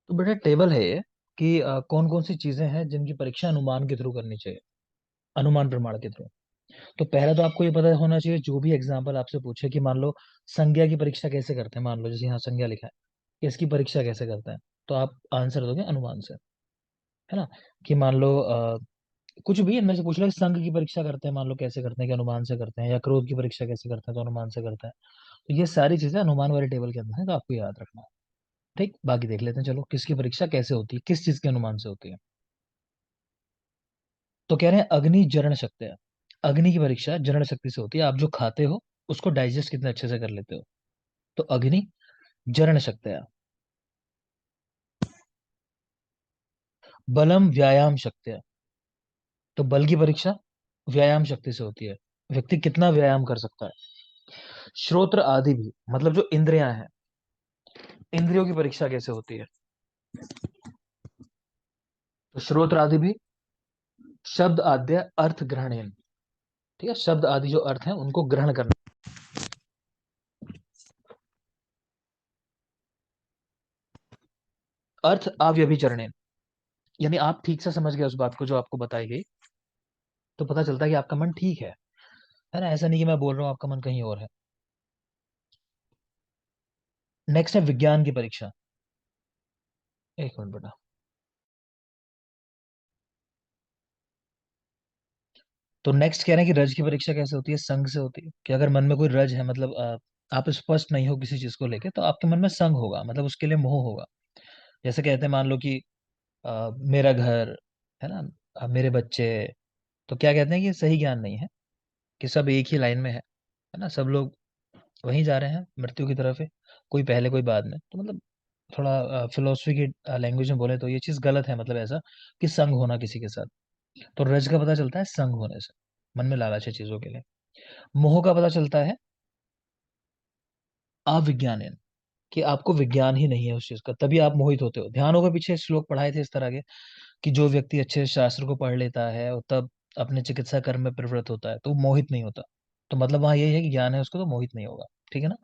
तो बेटा टेबल है ये कि कौन कौन सी चीजें हैं जिनकी परीक्षा अनुमान के थ्रू करनी चाहिए, अनुमान प्रमाण के थ्रू। तो पहले तो आपको ये पता होना चाहिए, जो भी एग्जाम्पल आपसे पूछे कि मान लो संज्ञा की परीक्षा कैसे करते हैं, मान लो जैसे यहाँ संज्ञा लिखा है कि इसकी परीक्षा कैसे करते हैं, तो आप आंसर दोगे अनुमान से, है ना। कि मान लो कुछ भी इनमें से पूछ लो कि संघ की परीक्षा करते हैं, मान लो कैसे करते हैं कि अनुमान से करते हैं, या क्रोध की परीक्षा कैसे करते हैं तो अनुमान से करते हैं। तो ये सारी चीजें अनुमान वाले टेबल के अंदर है, तो आपको याद रखना है। ठीक, बाकी देख लेते हैं, चलो किसकी परीक्षा कैसे होती है, किस चीज के अनुमान से होती है। तो कह रहे हैं अग्नि जरण शक्ति है। अग्नि की परीक्षा जरण शक्ति से होती है, आप जो खाते हो उसको डाइजेस्ट कितने अच्छे से कर लेते हो। तो अग्नि जरण शक्ति है। बलम व्यायाम शक्ति है। तो बल की परीक्षा व्यायाम शक्ति से होती है, व्यक्ति कितना व्यायाम कर सकता है। श्रोत्र आदि भी, मतलब जो इंद्रियां हैं, इंद्रियों की परीक्षा कैसे होती है। तो श्रोत्र आदि भी शब्द आद्य अर्थ ग्रहण, ठीक है, शब्द आदि जो अर्थ हैं उनको ग्रहण करना। अर्थ अव्यभिचरणेन, यानी आप ठीक से समझ गए उस बात को जो आपको बताई गई, तो पता चलता है कि आपका मन ठीक है ना। ऐसा नहीं कि मैं बोल रहा हूँ आपका मन कहीं और है। नेक्स्ट है विज्ञान की परीक्षा। एक मिनट बेटा। तो नेक्स्ट कह रहे हैं कि रज की परीक्षा कैसे होती है, संग से होती है। कि अगर मन में कोई रज है, मतलब आप स्पष्ट नहीं हो किसी चीज को लेके, तो आपके मन में संग होगा, मतलब उसके लिए मोह होगा। जैसे कहते हैं, मान लो कि मेरा घर, है ना, मेरे बच्चे। तो क्या कहते हैं कि ये सही ज्ञान नहीं है, कि सब एक ही लाइन में है ना, सब लोग वहीं जा रहे हैं मृत्यु की तरफ है, कोई पहले कोई बाद में। तो मतलब थोड़ा फिलोसफी की लैंग्वेज में बोले तो ये चीज गलत है, मतलब ऐसा कि संग होना किसी के साथ। तो रज का पता चलता है संग होने से, मन में लालच है चीजों के लिए। मोह का पता चलता है अविज्ञान, कि आपको विज्ञान ही नहीं है उस चीज का, तभी आप मोहित होते हो। ध्यान होगा पीछे श्लोक पढ़ाए थे इस तरह के, कि जो व्यक्ति अच्छे शास्त्र को पढ़ लेता है और तब अपने चिकित्सा कर्म में प्रवृत्त होता है तो वो मोहित नहीं होता। तो मतलब वहां यही है कि ज्ञान है उसको तो मोहित नहीं होगा, ठीक है ना।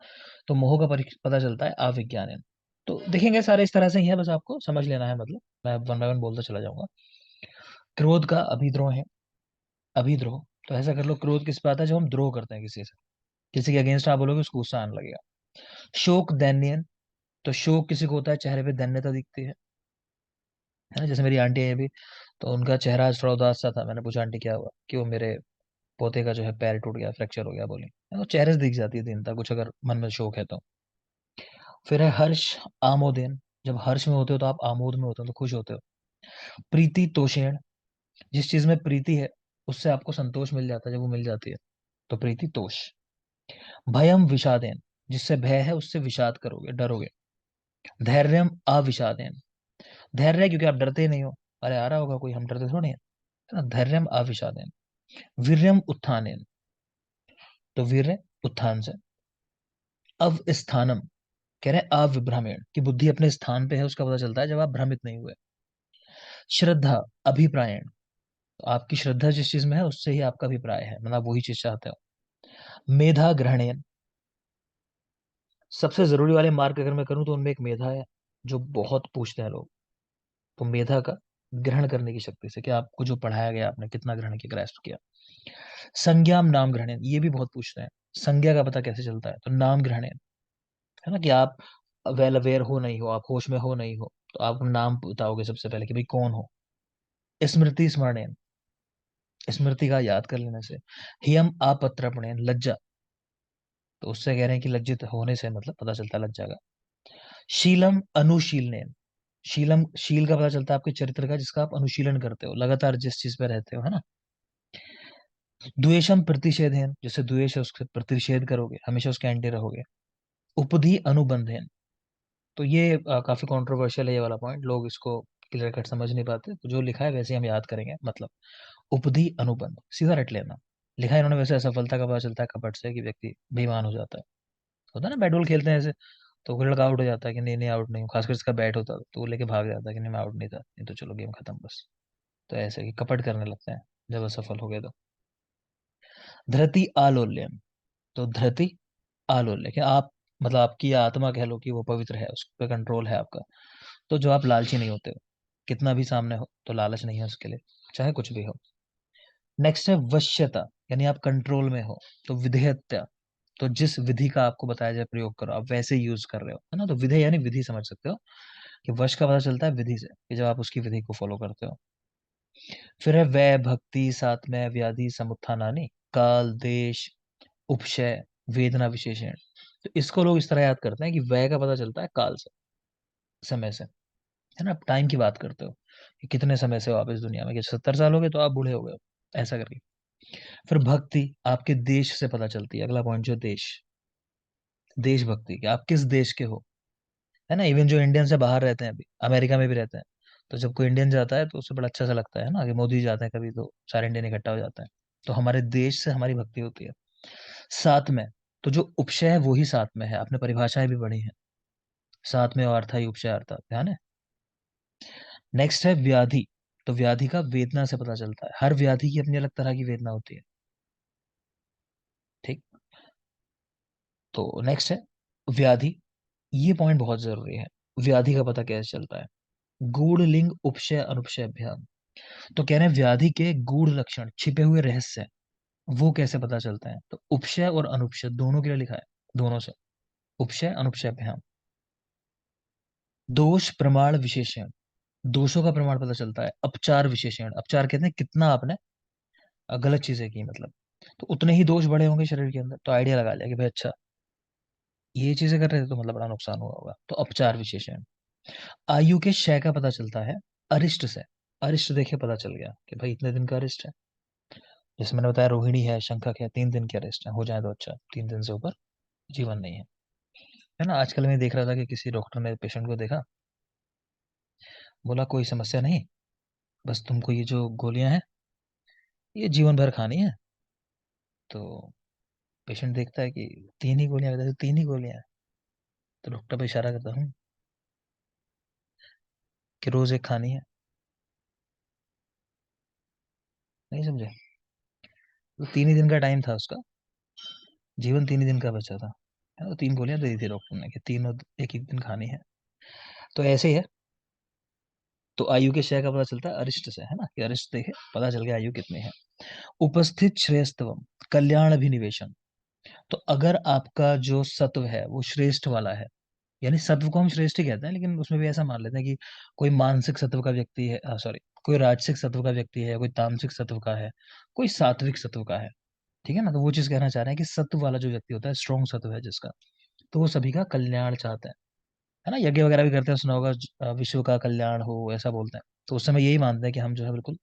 तो मोह का पता चलता है अविज्ञान। तो देखेंगे सारे इस तरह से ही है, बस आपको समझ लेना है, मतलब मैं वन बाय वन बोलता चला जाऊंगा। क्रोध का अभिद्रोह है। अभिद्रोह, तो ऐसा कर लो, क्रोध किस पे आता है, जब हम द्रोह करते हैं किसी से, किसी के अगेंस्ट आप बोलोगे उसको गुस्सा आने लगेगा। शोक दैन्यन, तो शोक किसी को होता है चेहरे पे दैन्यता दिखती है ना। जैसे मेरी आंटी है अभी, तो उनका चेहरा आज थोड़ा उदास सा था, मैंने पूछा आंटी क्या हुआ, कि वो मेरे पोते का जो है पैर टूट गया, फ्रैक्चर हो गया बोली। तो चेहरे से दिख जाती है दीनता कुछ, अगर मन में शोक है तो। फिर है हर्ष आमोदेन, जब हर्ष में होते हो तो आप आमोद में होते हो, तो खुश होते हो। प्रीति तोषेण, जिस चीज में प्रीति है उससे आपको संतोष मिल जाता है, जब वो मिल जाती है तो प्रीति तोष। भयम विषादेन, जिससे भय है उससे विषाद करोगे, डरोगे। धैर्यम अविषादेन, धैर्य है क्योंकि आप डरते नहीं हो। अरे आ रहा होगा कोई, हम डरते थोड़ी हैं, है ना। धैर्यम अविषादेन। वीर्यम उत्थानेन, तो वीर्य उत्थान से। अवस्थानम, कह रहे हैं अविभ्रमेण, की बुद्धि अपने स्थान पे है उसका पता चलता है जब आप भ्रमित नहीं हुए। श्रद्धा अभिप्रायण, तो आपकी श्रद्धा जिस चीज में है उससे ही आपका अभिप्राय है, मतलब आप वही चीज चाहते हो। मेधा ग्रहणेन, सबसे जरूरी वाले मार्क अगर मैं करूं तो उनमें एक मेधा है, जो बहुत पूछते हैं लोग। तो मेधा का ग्रहण करने की शक्ति से, कि आपको जो पढ़ाया गया आपने कितना ग्रहण किया, ग्रैस्प किया। संज्ञाम नाम ग्रहण, ये भी बहुत पूछते हैं, संज्ञा का पता कैसे चलता है, तो नाम ग्रहण, है ना, कि आप वेल अवेयर हो नहीं हो, आप होश में हो नहीं हो, तो आप नाम बताओगे सबसे पहले कि भाई कौन हो। स्मृति स्मरणेन, स्मृति का याद कर लेने से। हियम अपत्रपणेन, लज्जा, तो उससे कह रहे हैं कि लज्जित होने से मतलब पता चलता है लज्जा का। शीलम अनुशीलनेन, शीलम, शील का पता चलता है आपके चरित्र का, जिसका आप अनुशीलन करते हो लगातार, जिस चीज पे रहते हो, है ना। द्वेषम प्रतिषेधेन, जैसे द्वेष है उसके प्रतिषेध करोगे, हमेशा उसके एंटी रहोगे। उपधि अनुबंधेन, तो ये काफी कंट्रोवर्शियल है ये वाला पॉइंट, लोग इसको क्लियर कट समझ नहीं पाते, तो जो लिखा है वैसे ही हम याद करेंगे। मतलब उपधि अनुबंध सीधा रट लेना, लिखा है इन्होंने वैसे। असफलता का पता चलता है कपट से, कि व्यक्ति बेईमान हो जाता है। होता है ना, बैट बॉल खेलते हैं ऐसे, तो कोई लड़का आउट हो जाता है कि नहीं नहीं आउट नहीं हूँ, खासकर इसका बैट होता है तो वो लेके भाग जाता है कि नहीं मैं आउट नहीं था, नहीं तो चलो गेम खत्म बस। तो ऐसे कि कपट करने लगते हैं जब असफल हो गए तो। धृति आलोल्यम, तो धृति आलोल्य, कि आप, मतलब आपकी आत्मा कह लो कि वो पवित्र है, उस पर कंट्रोल है आपका। तो जो आप लालची नहीं होते हो, कितना भी सामने हो तो लालच नहीं है उसके लिए, चाहे कुछ भी हो। नेक्स्ट है वश्यता, यानी आप कंट्रोल में हो। तो विधेयता, तो जिस विधि का आपको बताया जाए प्रयोग करो, आप वैसे यूज कर रहे हो, है ना। तो विधेय यानी विधि, समझ सकते हो कि वश का पता चलता है विधि से, कि जब आप उसकी विधि को फॉलो करते हो। फिर है वै भक्ति, साथ में व्याधि समुत्थानानि, काल देश उपशय वेदना विशेषण। तो इसको लोग इस तरह याद करते हैं कि वै का पता चलता है काल से, समय से, है ना। आप टाइम की बात करते हो कि कितने समय से हो आप इस दुनिया में, कि 70 साल हो गए तो आप बूढ़े हो गए हो, ऐसा करके। फिर भक्ति आपके देश से पता चलती है, अगला पॉइंट जो देश, देशभक्ति, कि आप किस देश के हो, है ना। इवन जो इंडियन से बाहर रहते हैं, अभी अमेरिका में भी रहते हैं, तो जब कोई इंडियन जाता है तो उसे बड़ा अच्छा सा लगता है ना, कि मोदी जाते हैं कभी तो सारे इंडियन इकट्ठा हो जाते हैं। तो हमारे देश से हमारी भक्ति होती है। साथ में, तो जो उपशय है वो ही साथ में है, आपने परिभाषाएं भी पढ़ी हैं, साथ में और अर्था ही उपशय अर्था, ध्यान है। नेक्स्ट है व्याधि, तो व्याधि का वेदना से पता चलता है, हर व्याधि की अपनी अलग तरह की वेदना होती है, ठीक। तो नेक्स्ट है व्याधि, ये पॉइंट बहुत जरूरी है। व्याधि का पता कैसे चलता है, गूढ़ लिंग उपशय अनुपशय अभ्याम। तो कह रहे हैं व्याधि के गूढ़ लक्षण, छिपे हुए रहस्य, वो कैसे पता चलते हैं। तो उपशय और अनुपशय दोनों के लिए लिखा है, दोनों से, उपशय अनुपशय अभ्याम। दोष प्रमाण विशेषण, दोषों का प्रमाण पता चलता है। अपचार विशेषण, अपचार कहते हैं कितना आपने गलत चीजें की, मतलब तो उतने ही दोष बड़े होंगे शरीर के अंदर, तो आइडिया लगा लिया कि भाई अच्छा ये चीजें कर रहे थे तो मतलब बड़ा नुकसान हुआ होगा, तो अपचार विशेषण। आयु के क्षय का पता चलता है अरिष्ट से, अरिष्ट देखे पता चल गया कि भाई इतने दिन का अरिष्ट है। जैसे मैंने बताया रोहिणी है, शंखक है, 3 दिन के अरिष्ट है, हो जाए तो अच्छा, 3 दिन से ऊपर जीवन नहीं है ना। आजकल मैं देख रहा था कि किसी डॉक्टर ने पेशेंट को देखा, बोला कोई समस्या नहीं, बस तुमको ये जो गोलियां हैं ये जीवन भर खानी है। तो पेशेंट देखता है कि 3 ही गोलियां, कहता है 3 ही गोलियां हैं। तो डॉक्टर पे इशारा करता हूँ कि रोज एक खानी है, नहीं समझे। तो 3 ही दिन का टाइम था उसका, जीवन 3 ही दिन का बचा था, है ना। तो 3 गोलियां दे दी थी डॉक्टर ने कि तीनों एक एक दिन खानी है। तो ऐसे ही है। तो आयु के क्षय का पता चलता है अरिष्ट से, है ना, कि अरिष्ट देखे पता चल गया आयु कितनी है। उपस्थित श्रेष्ठवम, कल्याण अभिनिवेशन। तो अगर आपका जो सत्व है वो श्रेष्ठ वाला है, यानी सत्व को हम श्रेष्ठ ही कहते हैं, लेकिन उसमें भी ऐसा मान लेते हैं कि कोई मानसिक सत्व का व्यक्ति है, सॉरी, कोई राजसिक सत्व का व्यक्ति है, कोई तामसिक सत्व का है, कोई सात्विक सत्व का है, ठीक है ना। तो वो चीज कहना चाह रहे हैं कि सत्व वाला जो व्यक्ति होता है, स्ट्रॉन्ग सत्व है जिसका, तो वो सभी का कल्याण चाहते हैं, है ना। यज्ञ वगैरह भी करते हैं, सुना होगा, विश्व का कल्याण हो, ऐसा बोलते हैं। तो उस समय यही मानते हैं कि हम जो है बिल्कुल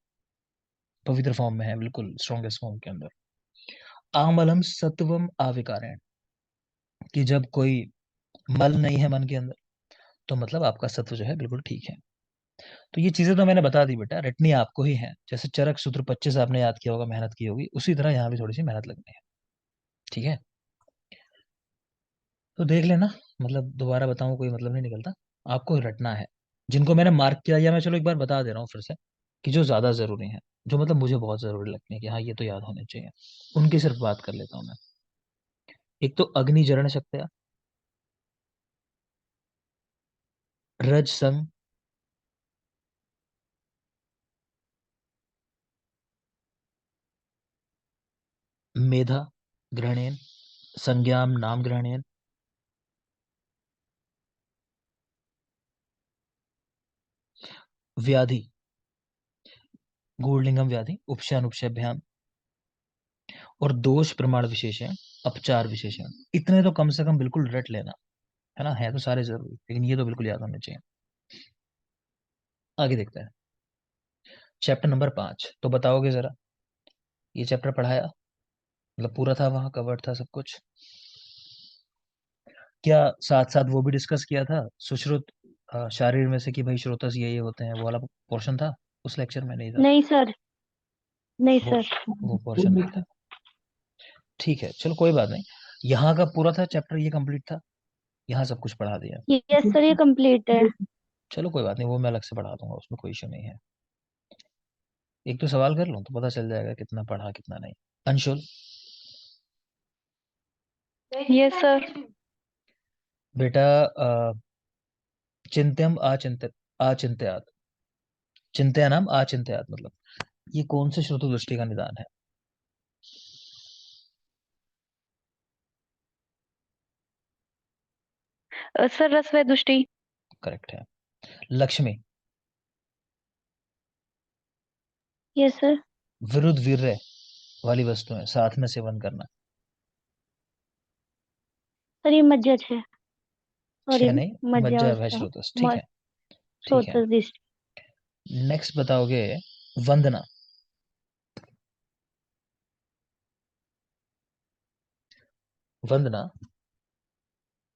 पवित्र फॉर्म में है, बिल्कुल स्ट्रॉन्गेस्ट फॉर्म के अंदर। आमलम सत्वम आविकारेण, कि जब कोई मल नहीं है मन के अंदर, तो मतलब आपका सत्व जो है बिल्कुल ठीक है। तो ये चीजें तो मैंने बता दी बेटा, रटनी आपको ही है। जैसे चरक सूत्र 25 आपने याद किया होगा, मेहनत की होगी, उसी तरह यहाँ भी थोड़ी सी मेहनत लगनी है, ठीक है। तो देख लेना, मतलब दोबारा बताऊं कोई मतलब नहीं निकलता, आपको रटना है। जिनको मैंने मार्क किया, या मैं चलो एक बार बता दे रहा हूँ फिर से, कि जो ज्यादा जरूरी है, जो मतलब मुझे बहुत जरूरी लगती है कि हाँ ये तो याद होने चाहिए, उनकी सिर्फ बात कर लेता हूँ मैं। एक तो अग्नि जरण शक्ति, रज संग, मेधा ग्रहणेन, संज्ञाम नाम ग्रहणेन, व्याधि गूढ़लिंगम व्याधि उपशानुपशभ्याम, और दोष प्रमाण विशेषण, अपचार विशेषण। इतने तो कम से कम बिल्कुल रट लेना, है ना। है तो सारे जरूरी, लेकिन ये तो बिल्कुल याद होने चाहिए। आगे देखते हैं, चैप्टर नंबर 5। तो बताओगे जरा, ये चैप्टर पढ़ाया, मतलब पूरा था, वहां कवर था सब कुछ, क्या साथ साथ वो भी डिस्कस किया था, सुश्रुत शारीर में से कि भाई श्रोतस ये होते हैं, वो वाला पोर्शन था उस लेक्चर में, नहीं था। नहीं सर। नहीं वो सर। वो पोर्शन नहीं था, ठीक है, चलो कोई बात नहीं। यहाँ का पूरा था चैप्टर, ये कंप्लीट था, यहाँ सब कुछ पढ़ा दिया। यस सर, ये कंप्लीट है। चलो कोई बात नहीं, वो मैं अलग से पढ़ा दूंगा, उसमें कोई इशू नहीं है। एक तो सवाल कर लूँ तो पता चल जाएगा कितना पढ़ा कितना नहीं। Anshul, yes sir. बेटा, चिंत्यम अचिंत्य आचिंत्यात। चिंत्या नाम आचिंत्यात मतलब ये कौन से श्रुति दृष्टि का निदान है? सर रस व दृष्टि। करेक्ट है। लक्ष्मी। Yes sir. विरुद्ध वीर्य वाली वस्तुएं साथ में सेवन करना। सर ये मज्जत है। सॉरी। छह नहीं, मज्जा मज्जा भय उसका। श्रोतस, ठीक है। ठीक है। स्रोत दृष्टि। नेक्स्ट बताओगे वंदना। वंदना,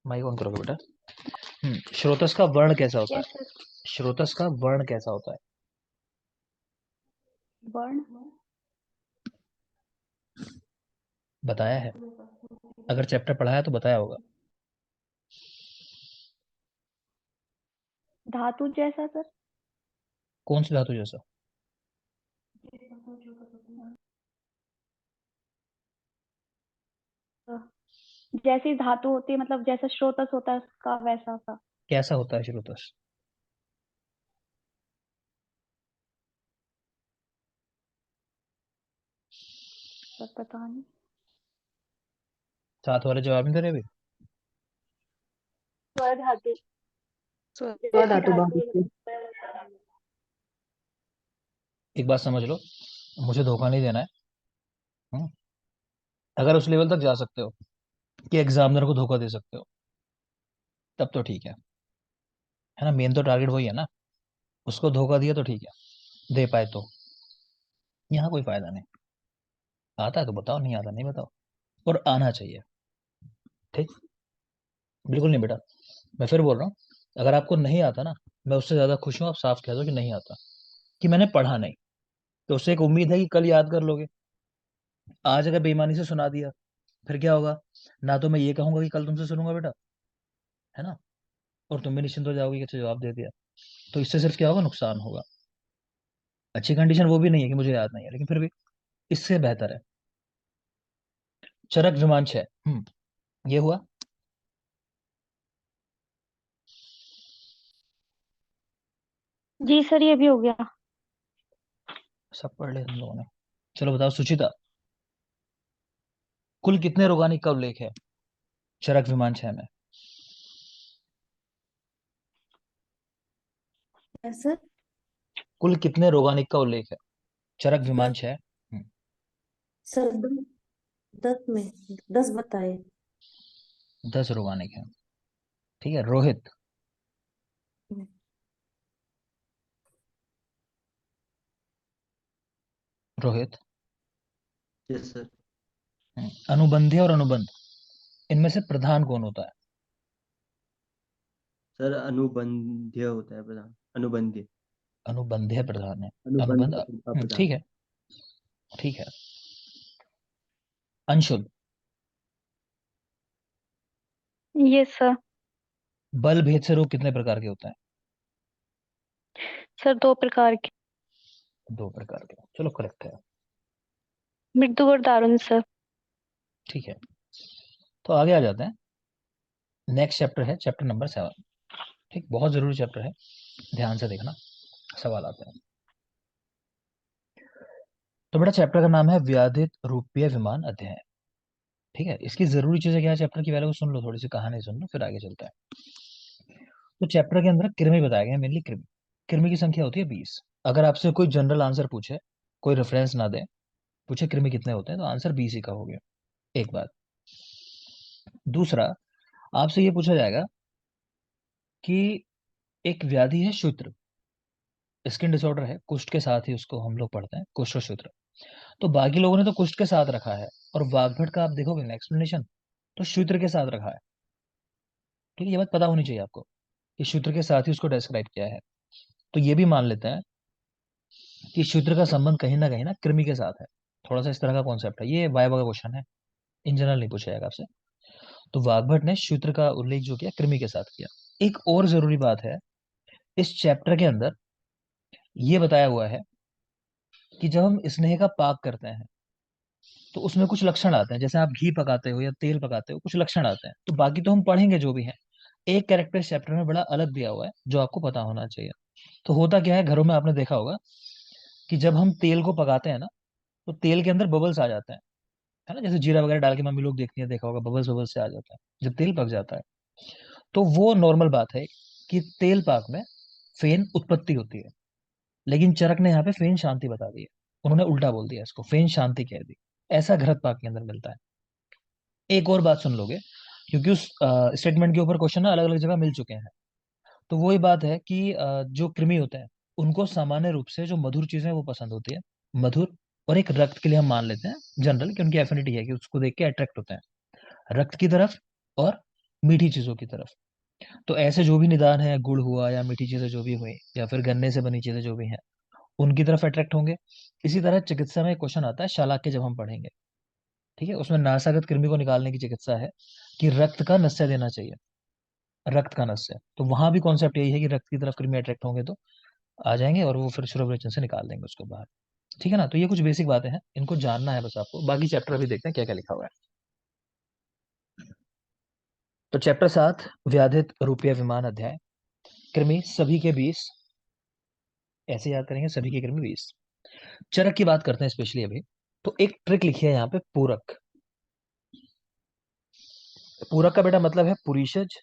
माइक ऑन करोगे बेटा? श्रोतस का वर्ण कैसा होता यस है? सर। श्रोतस का वर्ण कैसा होता है? वर्ण। बताया है, अगर चैप्टर पढ़ा है तो बताया होगा। धातु जैसा सर। कौन सी धातु जैसा? जैसी धातु होती है मतलब जैसा स्रोतस होता है उसका वैसा सा। कैसा होता है श्रोतस? सर पता नहीं। साथ वाले जवाब नहीं दे रहे अभी? स्वर धातु। स्व जैसी धातु धातु बाधित है। एक बात समझ लो, मुझे धोखा नहीं देना है। हम्म, अगर उस लेवल तक जा सकते हो कि एग्जामिनर को धोखा दे सकते हो, तब तो ठीक है ना? मेन तो टारगेट वही है ना, उसको धोखा दिया तो ठीक है, दे पाए तो। यहाँ कोई फायदा नहीं। आता है तो बताओ, नहीं आता नहीं बताओ, और आना चाहिए। ठीक। बिल्कुल नहीं बेटा, मैं फिर बोल रहा हूँ, अगर आपको नहीं आता ना, मैं उससे ज्यादा खुश हूँ आप साफ कह दो कि नहीं आता, कि मैंने पढ़ा नहीं, तो उससे एक उम्मीद है कि कल याद कर लोगे। आज अगर बेईमानी से सुना दिया, फिर क्या होगा? ना तो मैं ये कहूंगा कि कल तुमसे सुनूंगा बेटा, है ना, और तुम भी निश्चिंत हो जाओगे कि अच्छा जवाब दे दिया। तो इससे सिर्फ क्या होगा? नुकसान होगा। अच्छी कंडीशन वो भी नहीं है कि मुझे याद नहीं है, लेकिन फिर भी इससे बेहतर है। चरक विमांच है। ये हुआ। जी सर ये भी हो गया। सब पढ़ ले हम लोगों ने। चलो बताओ सुचिता, कुल कितने रोगानिक का उल्लेख है चरक विमांच है में? सर कुल कितने रोगानिक का उल्लेख है चरक सर विमांच है? सर 10 में 10 बताए। 10 रोगानिक है। ठीक है। रोहित। रोहित। Yes sir. अनुबंधी और अनुबंध, इनमें से प्रधान कौन होता है? सर अनुबंध्य होता है प्रधान, अनुबंध्य। अनुबंधीय प्रधान है। अनुबंध अनुबंध। का ठीक प्रधान। है। ठीक है। अंशुल। Yes sir. बल भेद से रोग कितने प्रकार के होते हैं? सर दो प्रकार के। 2 प्रकार के, चलो करेक्ट है। मृदु और दारुण सर। ठीक है। तो आगे आ जाते हैं। नेक्स्ट चैप्टर है चैप्टर नंबर 7। ठीक, बहुत जरूरी चैप्टर है, ध्यान से देखना, सवाल आते हैं। तो बेटा चैप्टर का नाम है व्याधित रूपीय विमान अध्ययन। ठीक है, इसकी जरूरी चीजें क्या है चैप्टर की, पहले वो सुन लो, थोड़ी सी कहानी सुन लो, फिर आगे चलता है। तो चैप्टर के अंदर कृमि बताया गया है, मेनली कृमि। कृमि की संख्या होती है 20। अगर आपसे कोई जनरल आंसर पूछे, कोई रेफरेंस ना दे, पूछे कृमि कितने होते हैं, तो आंसर 20 ही का हो गया। एक बात। दूसरा, आपसे ये पूछा जाएगा कि एक व्याधि है शूत्र, स्किन डिसऑर्डर है, कुष्ठ के साथ ही उसको हम लोग पढ़ते हैं, कुष्ठ और शूत्र। तो बाकी लोगों ने तो कुष्ठ के साथ रखा है, और वाग्भट का आप देखोगे ना एक्सप्लेनेशन, तो शूत्र के साथ रखा है। ठीक है, ये बात पता होनी चाहिए आपको कि शूत्र के साथ ही उसको डिस्क्राइब किया है। तो ये भी मान लेते हैं कि शूत्र का संबंध कहीं ना कृमि के साथ है। थोड़ा सा इस तरह का कॉन्सेप्ट है, ये वाइवा का क्वेश्चन है, इन जनरल नहीं पूछा जाएगा आपसे। तो वाग्भट ने शूत्र का उल्लेख जो किया कृमि के साथ किया। एक और जरूरी बात है, इस चैप्टर के अंदर ये बताया हुआ है कि जब हम स्नेह का पाक करते हैं, तो उसमें कुछ लक्षण आते हैं, जैसे आप घी पकाते हो या तेल पकाते हो, कुछ लक्षण आते हैं। तो बाकी तो हम पढ़ेंगे जो भी है, एक कैरेक्टर इस चैप्टर में बड़ा अलग दिया हुआ है जो आपको पता होना चाहिए। तो होता क्या है, घरों में आपने देखा होगा कि जब हम तेल को पकाते हैं ना, तो तेल के अंदर बबल्स आ जाते हैं, है ना। जैसे जीरा वगैरह डाल के मम्मी लोग देखती है, देखा होगा, बबल्स बबल्स से आ जाता है जब तेल पक जाता है। तो वो नॉर्मल बात है कि तेल पाक में फेन उत्पत्ति होती है, लेकिन चरक ने यहाँ पे फेन शांति बता दी है। उन्होंने उल्टा बोल दिया, इसको फेन शांति कह दी। ऐसा घृत पाक के अंदर मिलता है। एक और बात सुन लोगे, क्योंकि उस स्टेटमेंट के ऊपर क्वेश्चन ना अलग अलग जगह मिल चुके हैं। तो वही बात है कि जो कृमि होते हैं उनको सामान्य रूप से जो मधुर चीजें वो पसंद होती है, मधुर। और एक रक्त के लिए हम मान लेते हैं जनरल कि उनकी एफिनिटी है कि उसको देख के अट्रैक्ट होते हैं रक्त की तरफ और मीठी चीजों की तरफ। तो ऐसे जो भी निदान है, गुड़ हुआ या मीठी चीजें जो भी हुई या फिर गन्ने से बनी चीजें जो भी हैं, उनकी तरफ अट्रैक्ट होंगे। इसी तरह चिकित्सा में क्वेश्चन आता है शालाक्य जब हम पढ़ेंगे, ठीक है, उसमें नासागत कृमि को निकालने की चिकित्सा है कि रक्त का नस्य देना चाहिए, रक्त का नस्य। तो वहां भी कॉन्सेप्ट यही है कि रक्त की तरफ कृमि अट्रैक्ट होंगे तो आ जाएंगे और वो फिर शुरवरेचन से निकाल देंगे उसको बाहर। ठीक है ना। तो ये कुछ बेसिक बातें हैं, इनको जानना है बस आपको। बाकी चैप्टर अभी देखते हैं क्या क्या लिखा हुआ है। तो चैप्टर 7 व्याधित रूपीय विमान अध्याय। कृमि सभी के 20, ऐसे याद करेंगे, सभी के कृमि 20। चरक की बात करते हैं स्पेशली अभी। तो एक ट्रिक लिखी है यहाँ पे, पूरक। पूरक का बेटा मतलब है पुरीषज,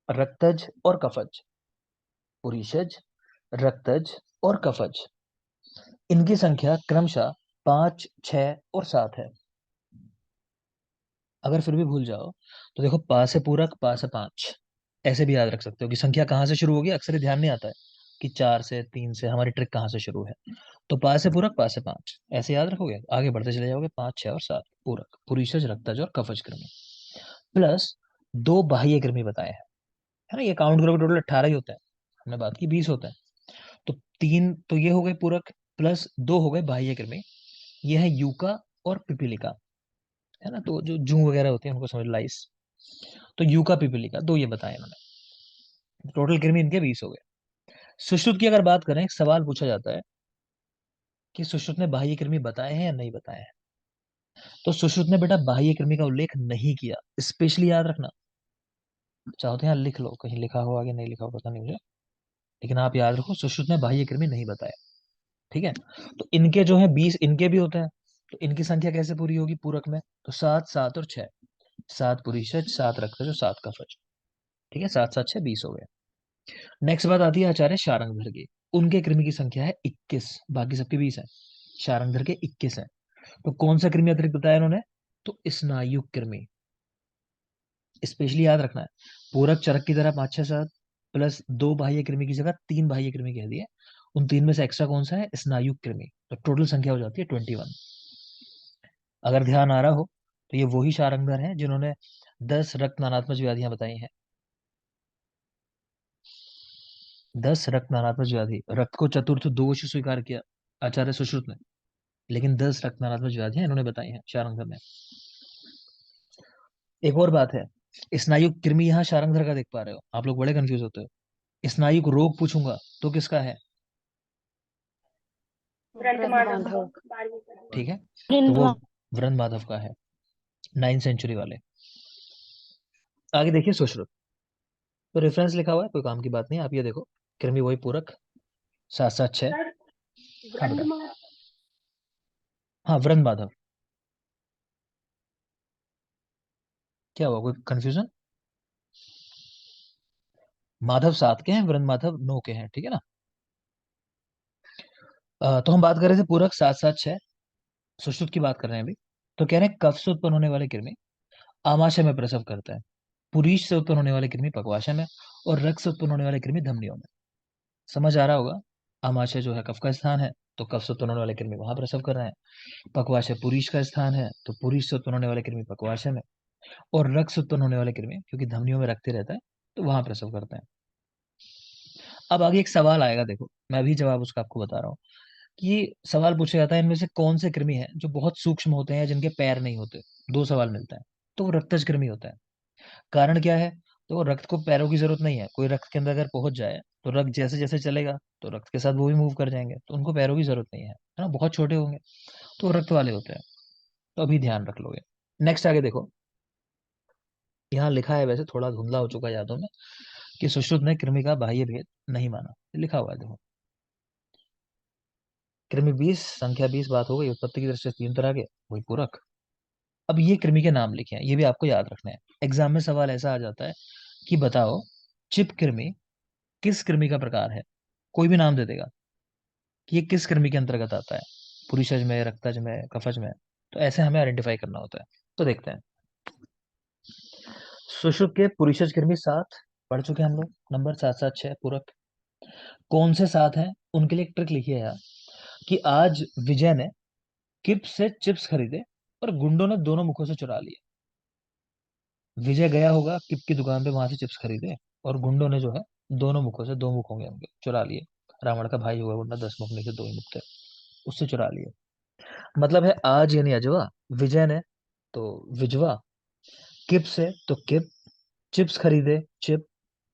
रक्तज और कफज। पुरीषज, रक्तज और कफज, इनकी संख्या क्रमशः 5, 6 और 7 है। अगर फिर भी भूल जाओ तो देखो, पा से पूरक, पा से 5, ऐसे भी याद रख सकते हो कि संख्या कहाँ से शुरू होगी। अक्सर ये ध्यान नहीं आता है कि 4 से, 3 से, हमारी ट्रिक कहाँ से शुरू है। तो पा से पूरक, पा से 5, ऐसे याद रखोगे, आगे बढ़ते चले जाओगे। 5, 6 और 7 पूरक, पुरीषज, रक्तज और कफज कृमि। प्लस 2 बाह्य कृमि बताए हैं, है ना। ये काउंट करोगे टोटल 18 ही होता है, हमने बात की 20 होता है। तो 3 तो ये हो गए पूरक, प्लस 2 हो गए बाह्य कृमि। ये है यूका और पिपीलिका, है ना। तो जो जू वगैरह होते हैं उनको समझ, लाइस। तो यूका पिपीलिका 2 ये बताए इन्होंने। टोटल कृमि इनके 20 हो गए। सुश्रुत की अगर बात करें, एक सवाल पूछा जाता है कि सुश्रुत ने बाह्य कृमि बताए हैं या नहीं बताए हैं। तो सुश्रुत ने बेटा बाह्य कृमि का उल्लेख नहीं किया, स्पेशली याद रखना। चाहो तो यहाँ लिख लो, कहीं लिखा हो आगे, नहीं लिखा हो पता नहीं मुझे, लेकिन आप याद रखो सुश्रुत ने बाह्य कृमि नहीं बताया। ठीक है। तो इनके जो है 20 इनके भी होते हैं। तो इनकी संख्या कैसे पूरी होगी पूरक में, तो 7, 7 और 6, 7 पुरीषज, 7 रक्तज और 7 कफज। ठीक है, 7, 7, 6, 20 हो गए। नेक्स्ट बात आती है आचार्य शारंगधर की। उनके कृमि की संख्या है 21, बाकी सबके 20 है, शारंगधर के 21 है। तो कौन सा कृमि अतिरिक्त बताया इन्होंने, तो स्नायु कृमि। स्पेशली याद रखना है, पूरक चरक की तरह 5, 6, 7, प्लस 2 बाह्य कृमि की जगह 3 बाह्य कृमि कह दिए। उन 3 में से एक्स्ट्रा कौन सा है, स्नायु कृमि। तो टोटल संख्या हो जाती है 21। अगर ध्यान आ रहा हो तो ये वही शारंगधर हैं जिन्होंने 10 रक्त नानात्मक व्याधियां बताई हैं। 10 रक्त नानात्मक व्याधि, रक्त को चतुर्थ दोष स्वीकार किया आचार्य सुश्रुत ने, लेकिन 10 रक्त नानात्मक व्याधियां इन्होंने बताई हैं शारंगधर ने। एक और बात है, स्नायु कृमि यहाँ शारंगधर का देख पा रहे हो, आप लोग बड़े कंफ्यूज होते हो। स्नायु को रोग पूछूंगा तो किसका है, व्रत माधव। ठीक है, तो वो वृंद माधव का है, 9th सेंचुरी वाले। आगे देखिए सुश्रुत। तो रेफरेंस लिखा हुआ है, कोई काम की बात नहीं। आप ये देखो, कृमि वही पूरक, 7, 7, 6। हाँ बेटा, हाँ वृंद माधव। क्या हुआ, कोई कंफ्यूजन। माधव 7 के हैं, वृंद माधव 9 के हैं, ठीक है ना। तो हम बात कर रहे थे पूरक 7, 7, 6, सुश्रुत की बात कर रहे हैं अभी। तो कह रहे हैं कफ से उत्पन्न होने वाले कृमि आमाशय में प्रसव करता है, पुरीष से उत्पन्न होने वाले कृमि पक्वाशय में, और रक्त से उत्पन्न होने वाले कृमि धमनियों में। समझ आ रहा होगा, आमाशय जो है कफ का स्थान है, तो कफ से उत्पन्न होने वाले कृमि वहां प्रसव कर रहे हैं। पक्वाशय पुरीष का स्थान है, तो पुरीष से उत्पन्न होने वाले कृमि पक्वाशय में, और रक्त से उत्पन्न होने वाले कृमि क्योंकि धमनियों में रक्त ही रहता है तो वहां प्रसव करते हैं। अब आगे एक सवाल आएगा, देखो मैं भी जवाब उसका आपको बता रहा हूँ कि सवाल पूछा जाता है इनमें से कौन से कृमि हैं जो बहुत सूक्ष्म होते हैं, जिनके पैर नहीं होते। 2 सवाल मिलता है, तो वो रक्तज कृमि होता है। कारण क्या है, तो रक्त को पैरों की जरूरत नहीं है। कोई रक्त के अंदर अगर पहुंच जाए तो रक्त जैसे जैसे चलेगा तो रक्त के साथ वो भी मूव कर जाएंगे, तो उनको पैरों की जरूरत नहीं है ना, बहुत छोटे होंगे, तो वो रक्त वाले होते हैं। तो अभी ध्यान रख लोगे। नेक्स्ट आगे देखो, यहाँ लिखा है, वैसे थोड़ा धुंधला हो चुका है यादों में, कि सुश्रुत ने कृमि का बाह्य भेद नहीं माना, लिखा हुआ है देखो। कृमि 20 संख्या 20 बात हो गई। उत्पत्ति की दृष्टि से 3 तरह के, वही पूरक। अब ये कृमि के नाम लिखे हैं, ये भी आपको याद रखना है। एग्जाम में सवाल ऐसा आ जाता है कि बताओ चिप कृमि किस कृमि का प्रकार है, कोई भी नाम दे देगा कि ये किस कृमि के अंतर्गत आता है, पुरुषज में, रक्तज में, कफज में। तो ऐसे हमें आइडेंटिफाई करना होता है। तो देखते हैं। सुश्रुत के पुरुषज कृमि 7 पढ़ चुके हैं हम लोग। नंबर 776 पूरक। कौन से 7 हैं उनके लिए एक ट्रिक लिखी है यार, कि आज विजय ने किप से चिप्स खरीदे और गुंडों ने दोनों मुखों से चुरा लिए। विजय गया होगा किप की दुकान पे, वहां से चिप्स खरीदे और गुंडों ने जो है दोनों मुखों से, 2 मुख होंगे उनके, चुरा लिए। रावण का भाई हुआ गुंडा, 10 मुख नहीं थे, 2 ही मुख थे, उससे चुरा लिए। मतलब है आज यानी अजवा, विजय ने तो विजवा, किप से तो किप, चिप्स खरीदे, चिप,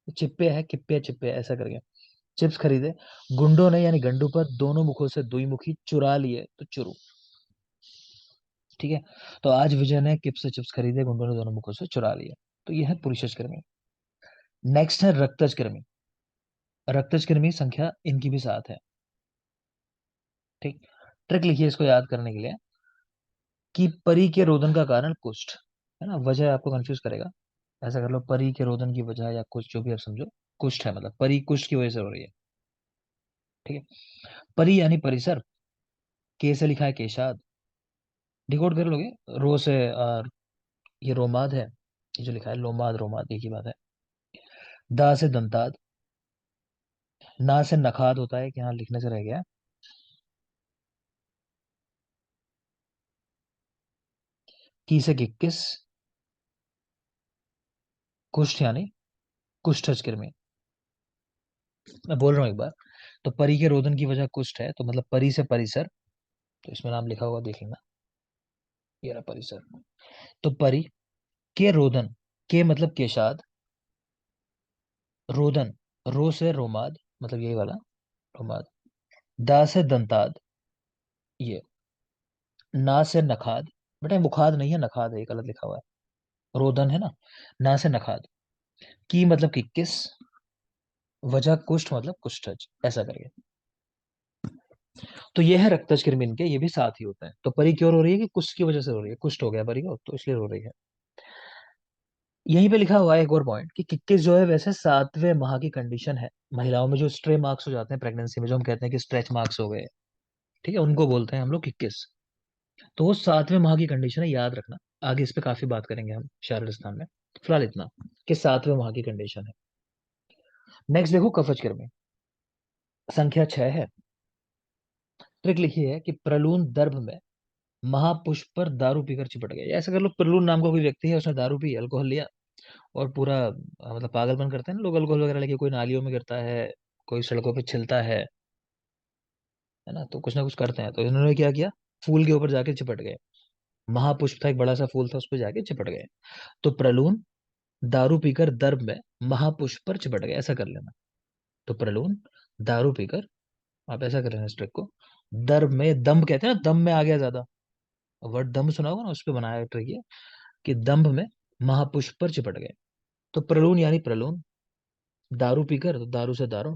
चिप्पे है किप्पे चिप्पे ऐसा करके चिप्स खरीदे। गुंडों ने यानी गंडू पर दोनों मुखों से दुई मुखी चुरा लिए, तो चुरू। ठीक है। तो आज विजय ने किप से चिप्स खरीदे, गुंडों ने दोनों मुखों से चुरा लिए। तो यह है पुरुषज कृमि। नेक्स्ट है रक्तज कृमि। रक्तज कृमि संख्या इनकी भी 7 है। ठीक। ट्रिक लिखिए इसको याद करने के लिए, कि परी के रोदन का कारण कुष्ठ है ना, वजह आपको कंफ्यूज करेगा। ऐसा कर लो, परी के रोदन की वजह या कुछ जो भी आप समझो, कुष्ठ है, मतलब परी कुष्ठ की वजह से हो रही है। ठीक है। परी यानी परिसर, के से लिखा है केशाद, डिकोड कर लोगे। रो से ये रोमाद है, ये जो लिखा है लोमाद रोमाद एक ही बात है। दा से दंताद, ना से नखाद होता है, कि यहाँ लिखने से रह गया। की से किक्किस, कुष्ठ यानी कुष्ठज कृमि। मैं बोल रहा हूँ एक बार, तो परी के रोदन की वजह कुष्ठ है, तो मतलब परी से परिसर, तो इसमें नाम लिखा होगा देख लेना, ये रहा परिसर। तो परी के रोदन, के मतलब केशाद, रोदन रो से रोमाद, मतलब यही वाला रोमाद। दा से दंताद, ये। ना से नखाद, बेटा मुखाद नहीं है, नखाद है, ये गलत लिखा हुआ है, रोदन है ना। ना से नखाद, की मतलब कि किस, वजह कुष्ठ मतलब कुष्ठज, ऐसा करके। तो ये है रक्तज कृमि इनके, ये भी साथ ही होते हैं। तो परी क्यों हो रही है, कि कुष्ठ की वजह से हो रही है, कुष्ठ हो गया परी को, तो इसलिए हो रही है। यहीं पे लिखा हुआ है एक और पॉइंट, कि किक्किस जो है वैसे 7वें माह की कंडीशन है। महिलाओं में जो स्ट्रे मार्क्स हो जाते हैं प्रेगनेंसी में, जो हम कहते हैं कि स्ट्रेच मार्क्स हो गए, ठीक है, उनको बोलते हैं हम लोग किक्किस। तो वो 7वें माह की कंडीशन है, याद रखना। आगे इस पे काफी बात करेंगे हम शारीरिक स्थान में, फिलहाल इतना कि 7वें माह की कंडीशन है। नेक्स्ट देखो कफज कृमि, संख्या 6 है। ट्रिक लिखी है कि प्रलून दर्भ में महापुष्प पर दारू पीकर चिपट गया। ऐसा कर लो, प्रलून नाम का कोई व्यक्ति है, उसने दारू पी, अल्कोहल लिया, और पूरा मतलब पागलपन करते हैं ना लोग अल्कोहल वगैरह लेके, कोई नालियों में गिरता है, कोई सड़कों पे छिलता है ना, तो कुछ ना कुछ करते हैं। तो इन्होंने क्या किया, फूल के ऊपर जाके चिपट गए। महापुष्प था, एक बड़ा सा फूल था, उस पर जाके चिपट गए। तो प्रलून दारू पीकर दर्भ में महापुष्प पर चिपट गए, ऐसा कर लेना। तो प्रलून दारू पीकर, आप ऐसा कर लेना इस ट्रिक को, दर्भ में, दम्भ कहते हैं ना, दम में आ गया ज्यादा, वर्ड दम्भ सुना होगा ना, उस पर बनाया ट्रिक ये, कि दंभ में महापुष्प पर चिपट गए। तो प्रलून यानी प्रलून, दारू पीकर तो दारू से दारू,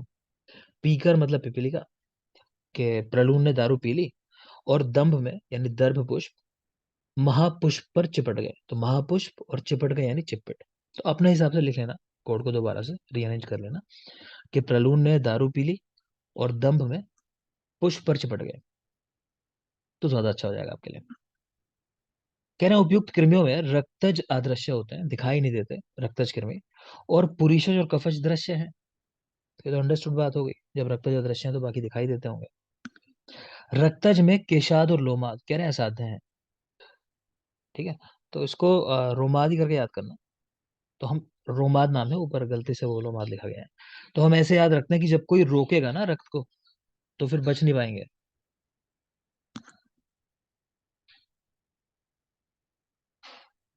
पीकर मतलब पिपीलिका, के प्रलून ने दारू पी ली, और दंभ में यानी दर्भ पुष्प, महापुष्प पर चिपट गए, तो महापुष्प और चिपट गए यानी चिपट। तो अपने हिसाब से लिख लेना, कोड को दोबारा से रीअरेंज कर लेना, कि प्रलून ने दारू पी ली और दंभ में पुष्प पर चिपट गए, तो ज्यादा अच्छा हो जाएगा आपके लिए। कह रहे हैं उपयुक्त कृमियों में रक्तज अदृश्य होते हैं, दिखाई नहीं देते रक्तज कृमि, और पुरीषज और कफज दृश्य हैं। ये तो अंडरस्टूड बात हो गई, जब रक्तज अदृश्य हैं तो बाकी दिखाई देते होंगे। रक्तज में केशाद और लोमाद कह रहे हैं असाध्य हैं। ठीक है। तो इसको रोमाद ही करके याद करना। तो हम, रोमाद नाम है, ऊपर गलती से वो लोमाद लिखा गया है। तो हम ऐसे याद रखते हैं कि जब कोई रोकेगा ना रक्त को, तो फिर बच नहीं पाएंगे।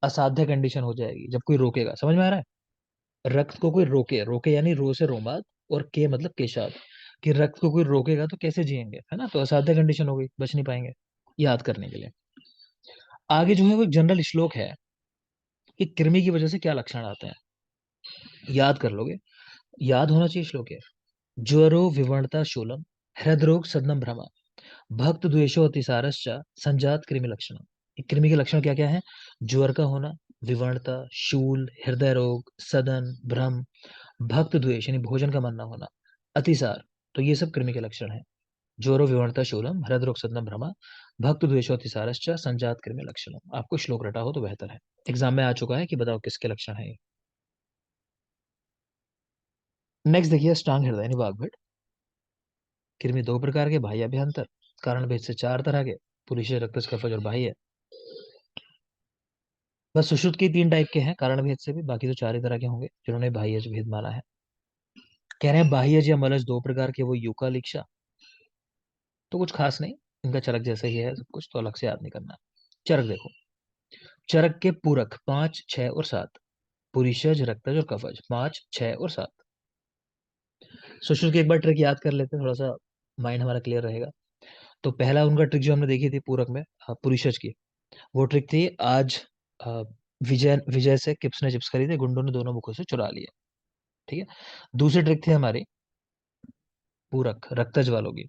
असाध्य कंडीशन हो जाएगी जब कोई रोकेगा, समझ में आ रहा है। रक्त को कोई रोके, रोके यानी रो से रोमाद, और के मतलब केशाद, कि रक्त को कोई रोकेगा तो कैसे जिएंगे, है ना, तो असाध्य कंडीशन हो गई, बच नहीं पाएंगे, याद करने के लिए। आगे जो है वो एक जनरल श्लोक है, कि कृमि की वजह से क्या लक्षण आते हैं, याद कर लोगे। याद होना चाहिए श्लोक है। ज्वरो विवर्णता शूलम, हृदरोग सदनम भ्रमा, भक्त द्वेषो अतिसारश्च, संजात कृमि लक्षण। कृमि के लक्षण क्या क्या है? ज्वर का होना, विवर्णता, शूल, हृदय रोग, सदन, भ्रम, भक्त द्वेष यानी भोजन का मन न होना, अतिसार, तो ये सब कृमि के लक्षण हैं। ज्वरो विवर्णता शूलम, हृदरोग सदनम भ्रमा, भक्त द्वेषो अतिसारश्च, संजात कृमि लक्षण। आपको श्लोक रटा हो तो बेहतर है। एग्जाम में आ चुका है कि बताओ किसके लक्षण है ये। नेक्स्ट देखिए स्टांग हृदय यानी वाग्भट। कृमि दो प्रकार के, बाह्य अभ्यंतर, कारण भेद से चार तरह के, पुरुष, रक्तज, कफज और बाह्य। बस सुश्रुत के तीन टाइप के हैं कारण भेद से भी, बाकी तो चार ही तरह के होंगे जिन्होंने बाह्य भेद माना है। कह रहे हैं बाह्य या मलज दो प्रकार के, वो यूका लिक्षा, तो कुछ खास नहीं, इनका चरक जैसा ही है सब कुछ, तो अलग से याद नहीं करना। चरक देखो, चरक के पूरक 5, 6 और 7, पुरीषज, रक्तज और कफज 5, 6 और 7। सुश्रुत की एक बार ट्रिक याद कर लेते हैं, थोड़ा सा माइंड हमारा क्लियर रहेगा। तो पहला उनका ट्रिक जो हमने देखी थी पूरक में, पुरीषज की, वो ट्रिक थी आज अ, विजय विजय से किप्स ने चिप्स खरीदे, गुंडों ने दोनों मुखों से चुरा लिया। ठीक है। दूसरी ट्रिक थी हमारी पूरक रक्तज वालों की,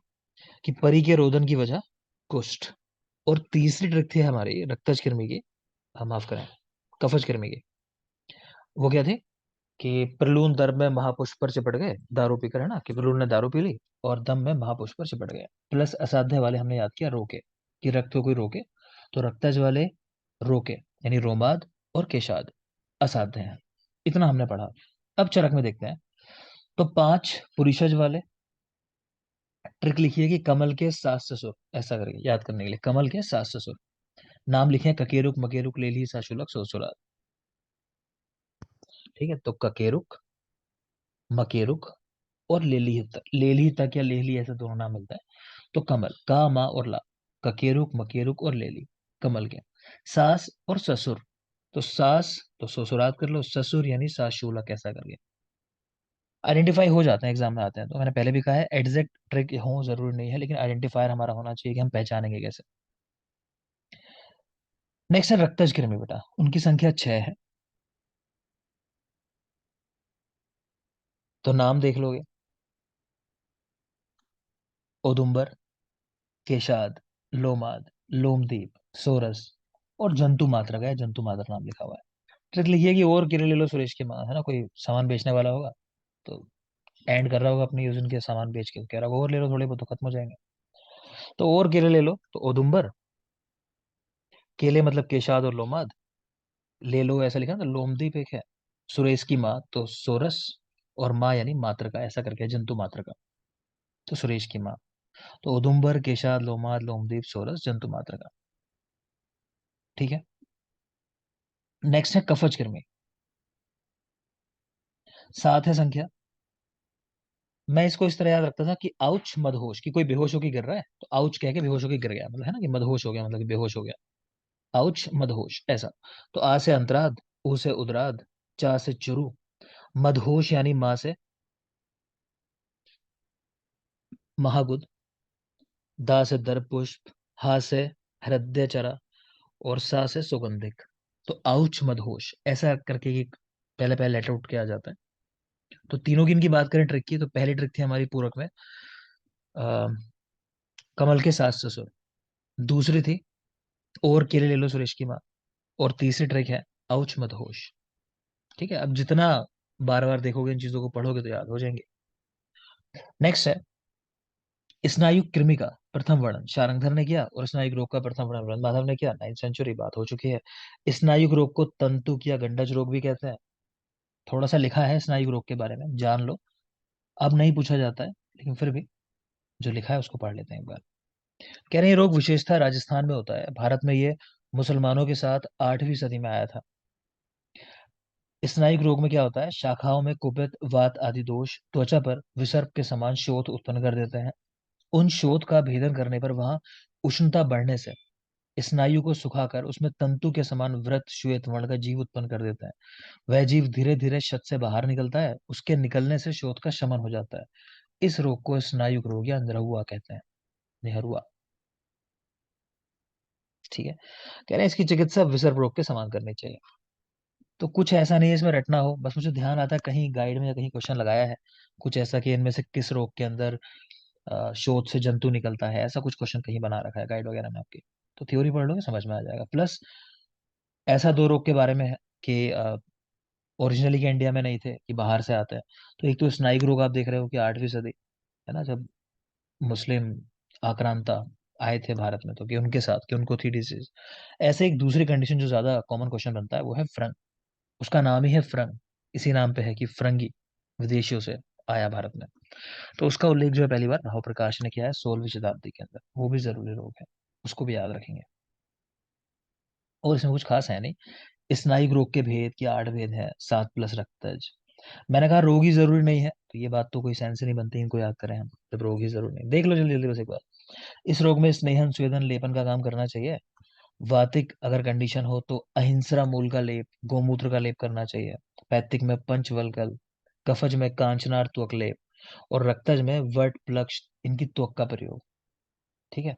कि परी के रोदन की वजह कुष्ठ। और तीसरी ट्रिक थी हमारी रक्तज कृमि की, माफ करें, कफज कृमि की, वो क्या थी कि प्रलून दर्भ में महापुष्प पर चिपट गए, दारू पीकर, है ना, कि प्रलून ने दारू पी ली और दम में महापुष्प पर चिपट गए। प्लस असाध्य वाले हमने याद किया रोके, कि रक्त को कोई रोके, तो रक्तज वाले रोके यानी रोमाद और केशाद असाध्य हैं। इतना हमने पढ़ा। अब चरक में देखते हैं। तो 5 पुरुषज वाले, ट्रिक लिखिए कि कमल के सास ससुर, ऐसा करके याद करने के लिए, कमल के सास ससुर नाम लिखे, ककेरुक, मकेरुक, लेली, साशुलक, सोसुरात। ठीक है, तो ककेरुक, मकेरुक और लेली तक, लेली तक या लेली, ऐसे दोनों नाम मिलता है। तो कमल का, मा और ला, ककेरुक, मकेरुक और लेली, कमल के। सास और ससुर, तो सास तो ससुरात कर लो, ससुर यानी साशूलक, ऐसा करके आइडेंटिफाई हो जाते हैं, एग्जाम में आते हैं। तो मैंने पहले भी कहा है एग्जैक्ट ट्रिक हो जरूरी नहीं है, लेकिन आइडेंटिफायर हमारा होना चाहिए कि हम पहचानेंगे कैसे। नेक्स्ट है रक्तज कृमि बेटा, उनकी संख्या 6 है। तो नाम देख लोगे, औदुंबर, केशाद, लोमाद, लोमदीप, सोरस और जंतु मात्रा का है, जंतु मात्रा नाम लिखा हुआ है। ट्रिक लिखिए कि और केले ले लो सुरेश के माँ, है ना, कोई सामान बेचने वाला होगा तो एंड कर रहा होगा अपनी यूज के सामान बेच के, कह रहा होगा और ले लो थोड़े बहुत तो खत्म हो जाएंगे। तो और केले ले लो, तो औदुंबर, केले मतलब केशाद और लोमाद, ले लो ऐसा लिखा ना, लोमदीप एक है, सुरेश की माँ तो सोरस, और माँ यानी मात्र का, ऐसा करके जंतु मात्र का, तो सुरेश की माँ। तो औदुंबर, केशाद, लोमाद, लोमदीप, सोरस, जंतु मात्र का। ठीक है। नेक्स्ट है कफज कृमि, 7 है संख्या। मैं इसको इस तरह याद रखता था कि आउच मदहोश, कि कोई बेहोश होकर गिर रहा है तो आउच कह के बेहोश होकर गिर गया, मतलब है ना, कि मदहोश हो गया, मतलब कि बेहोश हो गया, आउच मदहोश ऐसा। तो आ से अंतराद, ऊ से उदराद, चा से चुरु, मदहोश यानी माँ से महागुद, दा से दर्भ पुष्प, हा से हृदय चरा और सा से सुगंधिक। तो आउच मदहोश ऐसा करके ये पहले पहले लेटर उठ के आ जाता है। तो तीनों की इनकी बात करें ट्रिक की, तो पहली ट्रिक थी हमारी पूरक में अ, कमल के सास ससुर, दूसरी थी और केले ले लो सुरेश की माँ, और तीसरी ट्रिक है औच मत होश। ठीक है, अब जितना बार बार देखोगे इन चीजों को पढ़ोगे तो याद हो जाएंगे। नेक्स्ट है स्नायु कृमि का प्रथम वर्णन, शारंगधर ने किया, और स्नायु रोग का प्रथम वर्णन माधव ने किया, 9th सेंचुरी, बात हो चुकी है। स्नायु रोग को तंतु या गंडज रोग भी कहते हैं। थोड़ा सा लिखा है स्नायु रोग के बारे में, जान लो। अब नहीं पूछा जाता है, लेकिन फिर भी जो लिखा है उसको पढ़ लेते हैं एक बार। कह रहे हैं ये रोग विशेषता राजस्थान में होता है, भारत में ये मुसलमानों के साथ 8वीं सदी में आया था। स्नायिक रोग में क्या होता है, शाखाओं में कुपित, वात आदि दोष त्वचा पर विसर्प के समान शोथ उत्पन्न कर देते हैं। उन शोथ का भेदन करने पर वहां उष्णता बढ़ने से स्नायु को सुखाकर उसमें तंतु के समान वृत्त श्वेत वर्ण का जीव उत्पन्न कर देता है। वह जीव धीरे धीरे शत से बाहर निकलता है, उसके निकलने से शोथ का शमन हो जाता है। इस रोग को स्नायुक रोग या निरहुआ कहते हैं, निहरुआ। ठीक है। कह रहे हैं इसकी चिकित्सा विसर्प रोग के समान करनी चाहिए। तो कुछ ऐसा नहीं है इसमें रटना हो, बस मुझे ध्यान आता है कहीं गाइड में या कहीं क्वेश्चन लगाया है कुछ ऐसा कि इनमें से किस रोग के अंदर शोथ से जंतु निकलता है, ऐसा कुछ क्वेश्चन कहीं बना रखा है गाइड वगैरह में आपके, तो थ्योरी पढ़ लोगे समझ में आ जाएगा। प्लस ऐसा दो रोग के बारे में है कि ओरिजिनली के इंडिया में नहीं थे, कि बाहर से आते हैं। तो एक तो स्नायु रोग आप देख रहे हो कि 8वीं सदी है ना, जब मुस्लिम आक्रांता आए थे भारत में, तो कि उनके साथ कि उनको थी डिजीज। ऐसे एक दूसरी कंडीशन जो ज्यादा कॉमन क्वेश्चन बनता है वो है फ्रंग। उसका नाम ही है फ्रंग, इसी नाम पे है कि फ्रंगी विदेशियों से आया भारत में। तो उसका उल्लेख जो है पहली बार राव प्रकाश ने किया है 16वीं शताब्दी के अंदर, वो भी जरूरी रोग है, उसको भी याद रखेंगे। और इसमें कुछ खास है नहीं। स्नायु रोग के भेद की 8 भेद है, 7 प्लस रक्तज। मैंने कहा रोग ही जरूरी नहीं है, तो ये बात तो कोई सेंस ही नहीं बनती, इनको याद करें हम जब रोग ही जरूरी नहीं। देख लो जल्दी जल्दी बस एक बार। इस रोग में स्नेहन स्वेदन लेपन का काम करना चाहिए। वातिक अगर कंडीशन हो तो अहिंसरा मूल का लेप, गोमूत्र का लेप करना चाहिए। पैतिक में पंचवल्कल, कफज में कांचनार त्वक लेप, और रक्तज में वट प्लक्ष, इनकी त्वक का प्रयोग। ठीक है।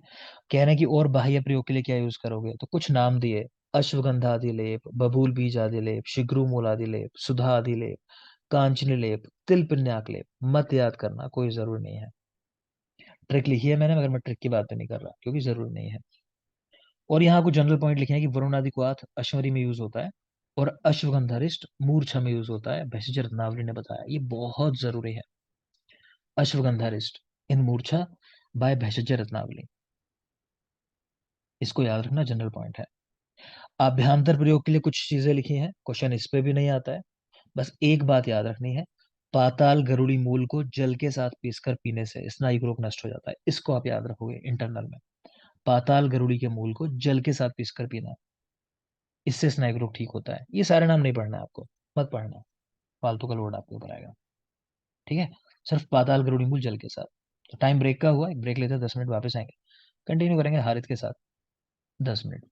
कहने की और बाह्य प्रयोग के लिए क्या यूज करोगे, तो कुछ नाम दिए, अश्वगंधा आदि लेप, बबूल बीज आदि लेप, शिग्रू मूल आदि लेप, सुधा आदि लेप, कांचनी लेप, तिल पिन्याक लेप। मत याद करना, कोई जरूरी नहीं है। ट्रिक लिखी है मैंने, मगर मैं ट्रिक की बात नहीं कर रहा क्योंकि जरूरी नहीं है। और यहाँ कुछ जनरल पॉइंट लिखे हैं कि वरुण आदि क्वाथ अश्वरी में यूज होता है, और अश्वगंधरिष्ट मूर्छा में यूज होता है, भैषज रत्नावली ने बताया, ये बहुत जरूरी है। अश्वगंधरिष्ट इन मूर्छा बाय भैषज रत्नावली, इसको याद रखना, जनरल पॉइंट है। अभ्यंतर प्रयोग के लिए कुछ चीजें लिखी हैं, क्वेश्चन इस पे भी नहीं आता है। बस एक बात याद रखनी है, पाताल गरुड़ी मूल को जल के साथ पीसकर पीने से स्नायु रोग नष्ट हो जाता है, इसको आप याद रखोगे इंटरनल में। पाताल गरुड़ी के मूल को जल के साथ पीसकर पीना, इससे स्नायु रोग ठीक होता है। ये सारे नाम नहीं पढ़ना है आपको, मत पढ़ना, फालतू का लोड आपके ऊपर आएगा। ठीक है। सिर्फ पाताल गरुड़ी मूल जल के साथ। तो टाइम ब्रेक का हुआ, एक ब्रेक लेते हैं, 10 मिनट वापस आएंगे, कंटिन्यू करेंगे हारित के साथ। 10 मिनट।